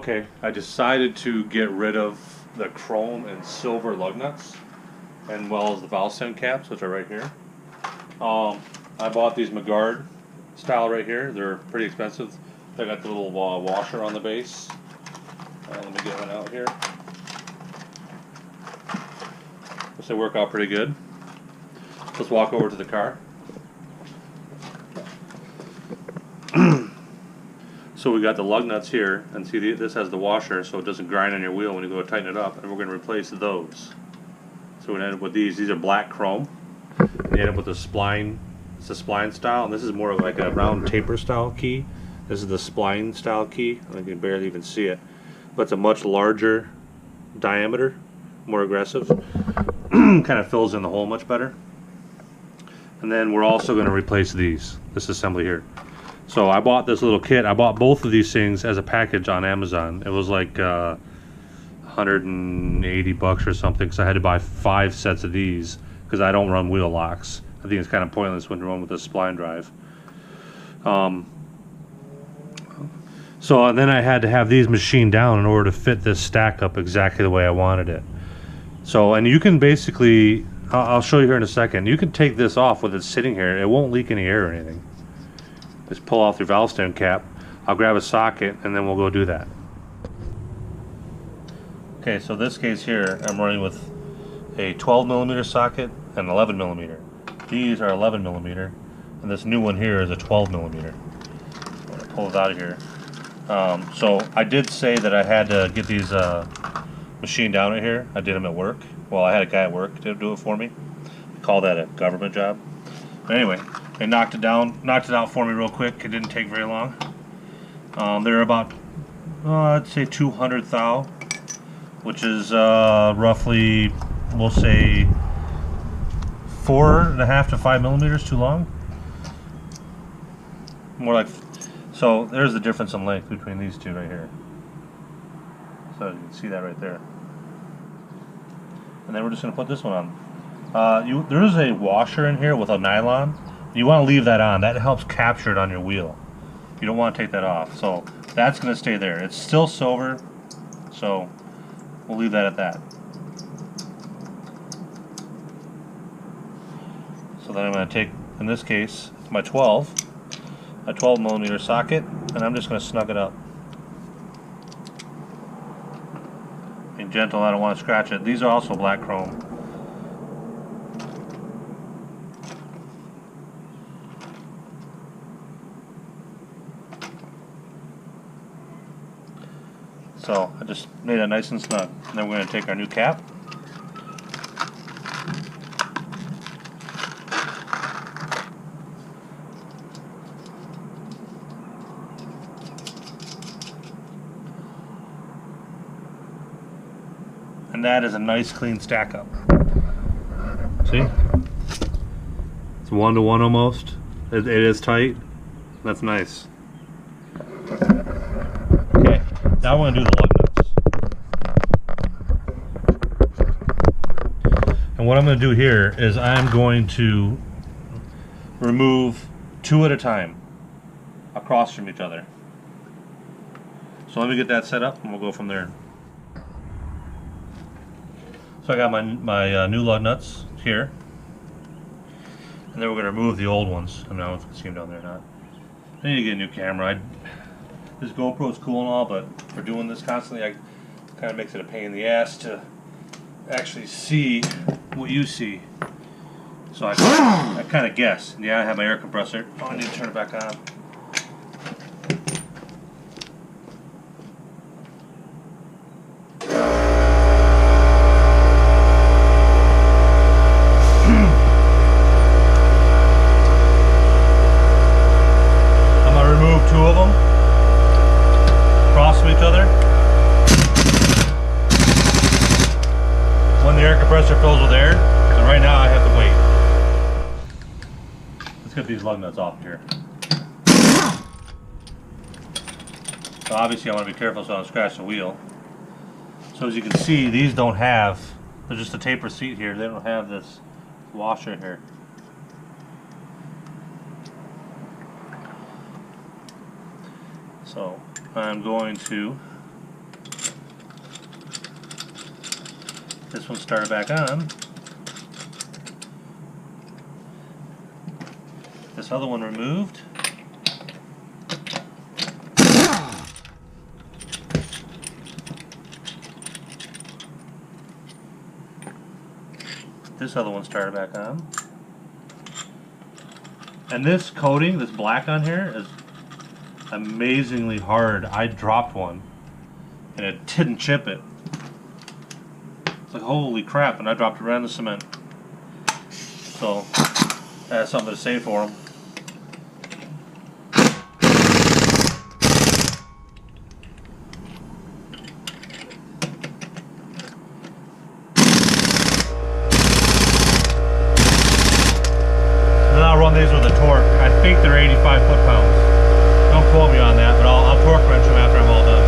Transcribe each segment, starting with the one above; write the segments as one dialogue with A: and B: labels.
A: Okay, I decided to get rid of the chrome and silver lug nuts, and well as the valve stem caps, which are right here. I bought these McGuard style right here. They're pretty expensive. They got the little washer on the base. Let me get one out here. They work out pretty good. Let's walk over to the car. So we got the lug nuts here, and see this has the washer so it doesn't grind on your wheel when you go to tighten it up, and we're going to replace those. So we're going to end up with these are black chrome. You end up with a spline, it's a spline style, and this is more like a round taper style key. This is the spline style key, I can barely even see it, but it's a much larger diameter, more aggressive, kind of fills in the hole much better. And then we're also going to replace this assembly here. So I bought this little kit. I bought both of these things as a package on Amazon. It was like $180 or something, because I had to buy 5 sets of these because I don't run wheel locks. I think it's kind of pointless when you run with a spline drive. So and then I had to have these machined down in order to fit this stack up exactly the way I wanted it. So, and you can basically, I'll show you here in a second, you can take this off with it sitting here. It won't leak any air or anything. Just pull off your valve stem cap. I'll grab a socket and then we'll go do that. Okay, so this case here, I'm running with a 12mm socket and 11mm. These are 11mm, and this new one here is a 12mm. I'm going to pull it out of here. So I did say that I had to get these machined down right here. I did them at work. Well, I had a guy at work to do it for me. I call that a government job. But anyway, they knocked it out for me real quick. It didn't take very long. They're about, I'd say 200 thou, which is roughly, we'll say 4.5 to 5mm too long. More like, so there's the difference in length between these two right here. So you can see that right there. And then we're just going to put this one on. There is a washer in here with a nylon. You want to leave that on. That helps capture it on your wheel. You don't want to take that off. So that's going to stay there. It's still silver, so we'll leave that at that. So then I'm going to take, in this case, my 12mm socket, and I'm just going to snug it up. Being gentle, I don't want to scratch it. These are also black chrome. So I just made it nice and snug. And then we're going to take our new cap. And that is a nice clean stack up. See? It's 1-to-1 almost. It is tight. That's nice. Okay, now we're going to do the lug nuts. And what I'm going to do here is I'm going to remove 2 at a time across from each other. So let me get that set up and we'll go from there. So I got my new lug nuts here, and then we're going to remove the old ones. I don't know if you can see them down there or not. I need to get a new camera. This GoPro is cool and all, but for doing this constantly, it kind of makes it a pain in the ass to actually see what you see. So I kind of guess. Yeah, I have my air compressor. Oh, I need to turn it back on. When the air compressor fills with air, so right now I have to wait. Let's get these lug nuts off here. So obviously I want to be careful so I don't scratch the wheel. So as you can see, these don't have, there's just a taper seat here, they don't have this washer here. So I'm going to This one started back on. This other one removed. This other one started back on. And this coating, this black on here, is amazingly hard. I dropped one and it didn't chip it. It's like, holy crap, and I dropped it right in the cement. So that's something to say for them. Then I'll run these with a torque. I think they're 85 foot-pounds. Don't quote me on that, but I'll torque wrench them after I'm all done.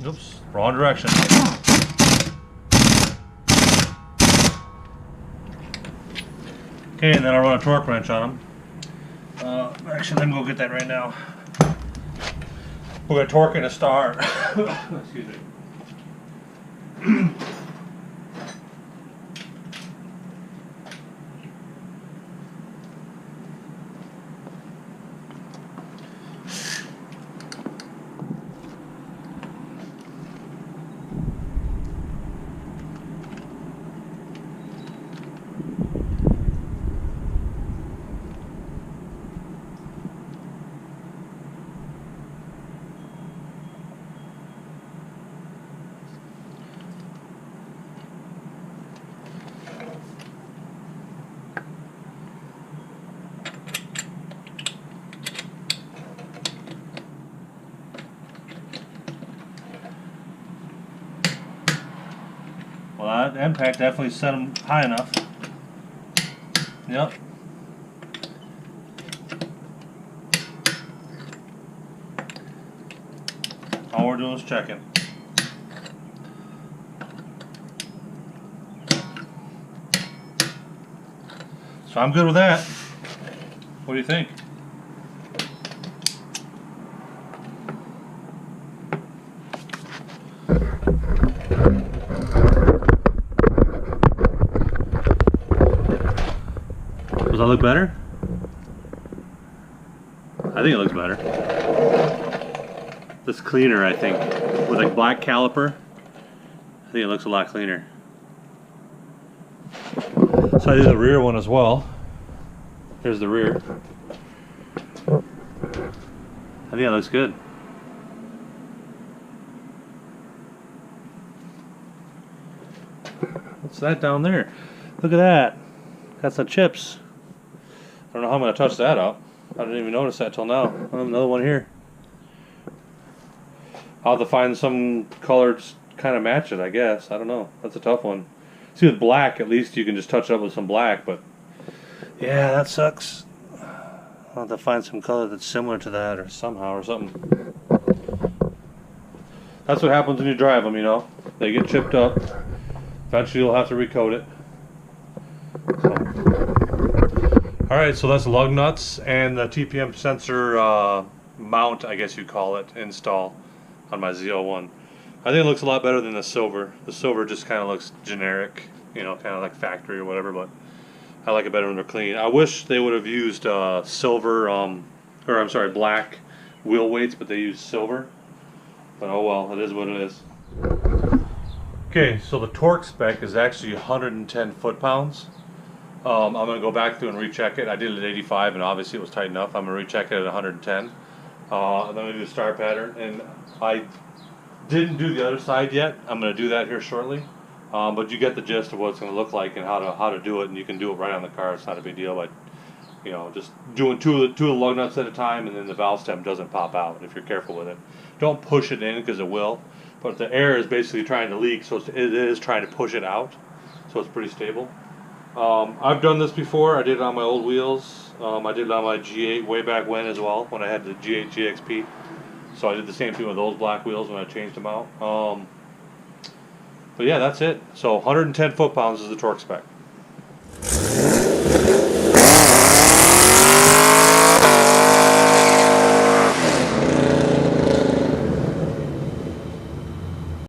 A: Oops, wrong direction. Okay, and then I'll run a torque wrench on them. Actually, let me go get that right now. We're going to torque in a star. Excuse me. Well, that impact definitely set them high enough. Yep. All we're doing is checking. So I'm good with that. What do you think? Does that look better? I think it looks better. It's cleaner, I think. With like black caliper, I think it looks a lot cleaner. So I did the rear one as well. Here's the rear. I think that looks good. What's that down there? Look at that. Got some chips. I don't know how I'm going to touch that up. I didn't even notice that till now. Another one here. I'll have to find some color to kind of match it, I guess. I don't know. That's a tough one. See, with black, at least you can just touch it up with some black, but yeah, that sucks. I'll have to find some color that's similar to that or somehow or something. That's what happens when you drive them, you know. They get chipped up. Eventually you'll have to recoat it. Alright, so that's lug nuts and the TPM sensor mount, I guess you'd call it, install on my ZL1. I think it looks a lot better than the silver. The silver just kind of looks generic, you know, kind of like factory or whatever, but I like it better when they're clean. I wish they would have used silver, or I'm sorry, black wheel weights, but they use silver. But oh well, it is what it is. Okay, so the torque spec is actually 110 foot-pounds. I'm going to go back through and recheck it. I did it at 85 and obviously it was tight enough. I'm going to recheck it at 110. And then I'm going to do the star pattern. And I didn't do the other side yet. I'm going to do that here shortly. But you get the gist of what it's going to look like and how to do it. And you can do it right on the car. It's not a big deal. But you know, just doing two of the lug nuts at a time, and then the valve stem doesn't pop out if you're careful with it. Don't push it in because it will. But the air is basically trying to leak, so it is trying to push it out. So it's pretty stable. I've done this before. I did it on my old wheels. I did it on my G8 way back when as well, when I had the G8 GXP. So I did the same thing with those black wheels when I changed them out. But yeah, that's it. So 110 foot-pounds is the torque spec.